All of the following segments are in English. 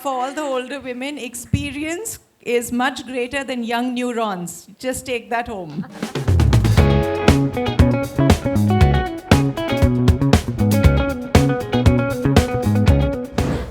For all the older women, experience is much greater than young neurons. Just take that home.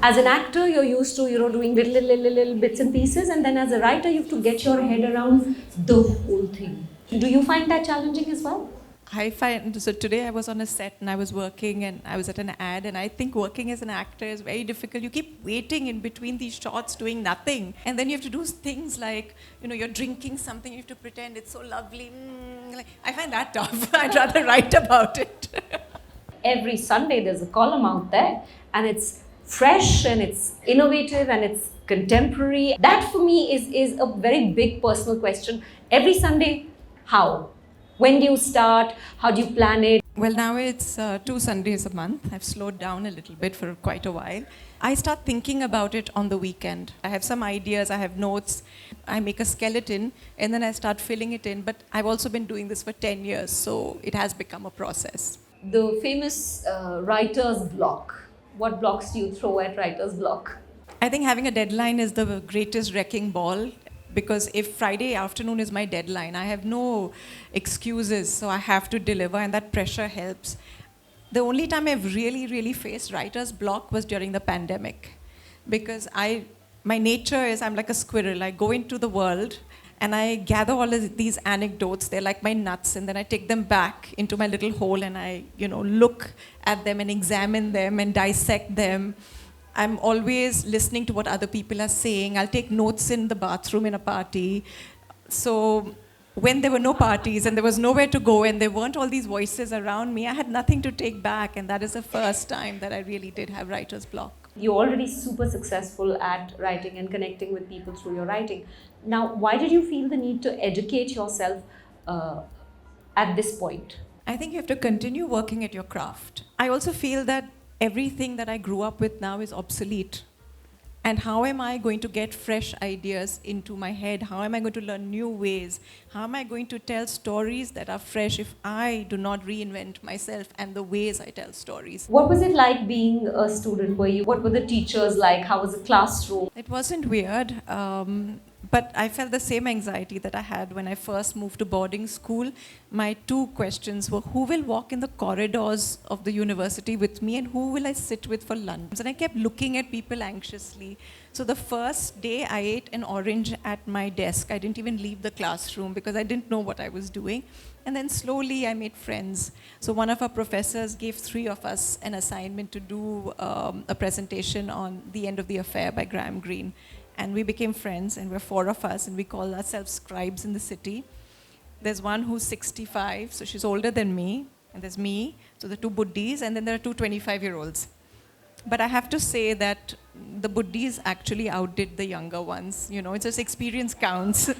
As an actor, you're used to, doing little bits and pieces, and then as a writer, you have to get your head around the whole thing. Do you find that challenging as well? I find, so today I was on a set and I was working and I was at an ad, and I think working as an actor is very difficult. You keep waiting in between these shots doing nothing, and then you have to do things like, you're drinking something, you have to pretend it's so lovely. I find that tough. I'd rather write about it. Every Sunday there's a column out there, and it's fresh and it's innovative and it's contemporary. That for me is a very big personal question. Every Sunday, how? When do you start? How do you plan it? Well, now it's 2 Sundays a month. I've slowed down a little bit for quite a while. I start thinking about it on the weekend. I have some ideas, I have notes. I make a skeleton and then I start filling it in. But I've also been doing this for 10 years, so it has become a process. The famous writer's block. What blocks do you throw at writer's block? I think having a deadline is the greatest wrecking ball. Because if Friday afternoon is my deadline, I have no excuses, so I have to deliver, and that pressure helps. The only time I've really faced writer's block was during the pandemic. Because my nature is I'm like a squirrel. I go into the world and I gather all of these anecdotes. They're like my nuts, and then I take them back into my little hole and I, look at them and examine them and dissect them. I'm always listening to what other people are saying. I'll take notes in the bathroom in a party. So when there were no parties and there was nowhere to go and there weren't all these voices around me, I had nothing to take back. And that is the first time that I really did have writer's block. You're already super successful at writing and connecting with people through your writing. Now, why did you feel the need to educate yourself at this point? I think you have to continue working at your craft. I also feel that everything that I grew up with now is obsolete. And how am I going to get fresh ideas into my head? How am I going to learn new ways? How am I going to tell stories that are fresh if I do not reinvent myself and the ways I tell stories? What was it like being a student? What were the teachers like? How was the classroom? It wasn't weird. But I felt the same anxiety that I had when I first moved to boarding school. My 2 questions were, who will walk in the corridors of the university with me and who will I sit with for lunch? And I kept looking at people anxiously. So the first day I ate an orange at my desk. I didn't even leave the classroom because I didn't know what I was doing. And then slowly I made friends. So one of our professors gave 3 of us an assignment to do a presentation on The End of the Affair by Graham Greene. And we became friends, and we're 4 of us, and we call ourselves scribes in the city. There's one who's 65, so she's older than me, and there's me, so the 2 buddhis, and then there are 2 25-year-olds. But I have to say that the buddhis actually outdid the younger ones. It's just experience counts.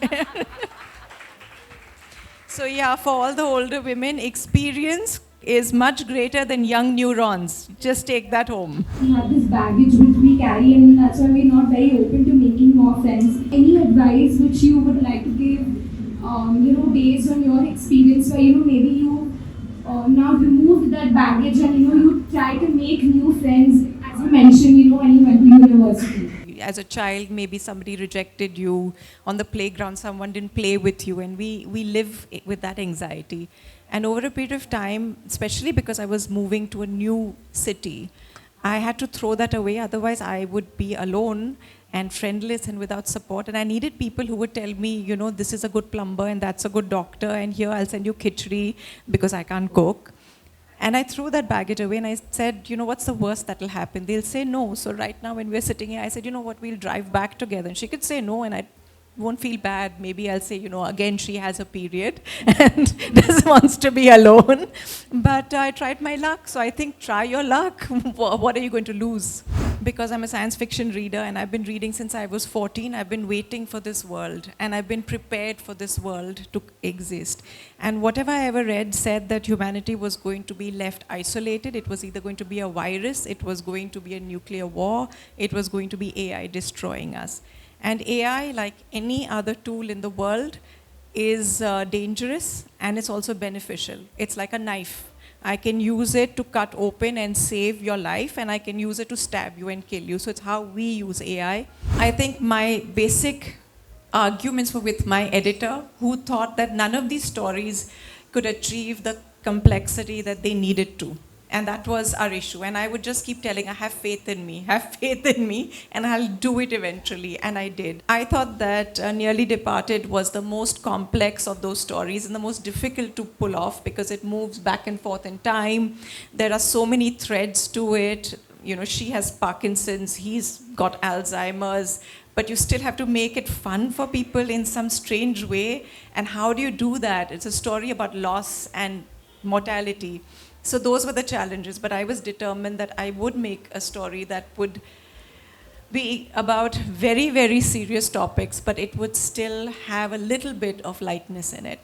So yeah, for all the older women, experience is much greater than young neurons. Just take that home. We have this baggage which we carry, and that's why we're not very open to making more friends. Any advice which you would like to give, based on your experience, where maybe you now removed that baggage and you try to make new friends, as you mentioned, when you went to university. As a child, maybe somebody rejected you on the playground, someone didn't play with you, and we live with that anxiety. And over a period of time, especially because I was moving to a new city, I had to throw that away. Otherwise, I would be alone and friendless and without support. And I needed people who would tell me, this is a good plumber and that's a good doctor, and here I'll send you khichdi because I can't cook. And I threw that baggage away and I said, what's the worst that'll happen? They'll say no. So right now when we're sitting here, I said, we'll drive back together. And she could say no, and I won't feel bad. Maybe I'll say, again, she has a period and just wants to be alone. But I tried my luck. So I think try your luck. What are you going to lose? Because I'm a science fiction reader and I've been reading since I was 14. I've been waiting for this world and I've been prepared for this world to exist. And whatever I ever read said that humanity was going to be left isolated. It was either going to be a virus, it was going to be a nuclear war, it was going to be AI destroying us. And AI, like any other tool in the world, is dangerous and it's also beneficial. It's like a knife. I can use it to cut open and save your life, and I can use it to stab you and kill you. So it's how we use AI. I think my basic arguments were with my editor, who thought that none of these stories could achieve the complexity that they needed to. And that was our issue. And I would just keep telling her, have faith in me, have faith in me, and I'll do it eventually. And I did. I thought that Nearly Departed was the most complex of those stories and the most difficult to pull off because it moves back and forth in time. There are so many threads to it. You know, she has Parkinson's, he's got Alzheimer's, but you still have to make it fun for people in some strange way. And how do you do that? It's a story about loss and mortality. So those were the challenges, but I was determined that I would make a story that would be about very, very serious topics, but it would still have a little bit of lightness in it.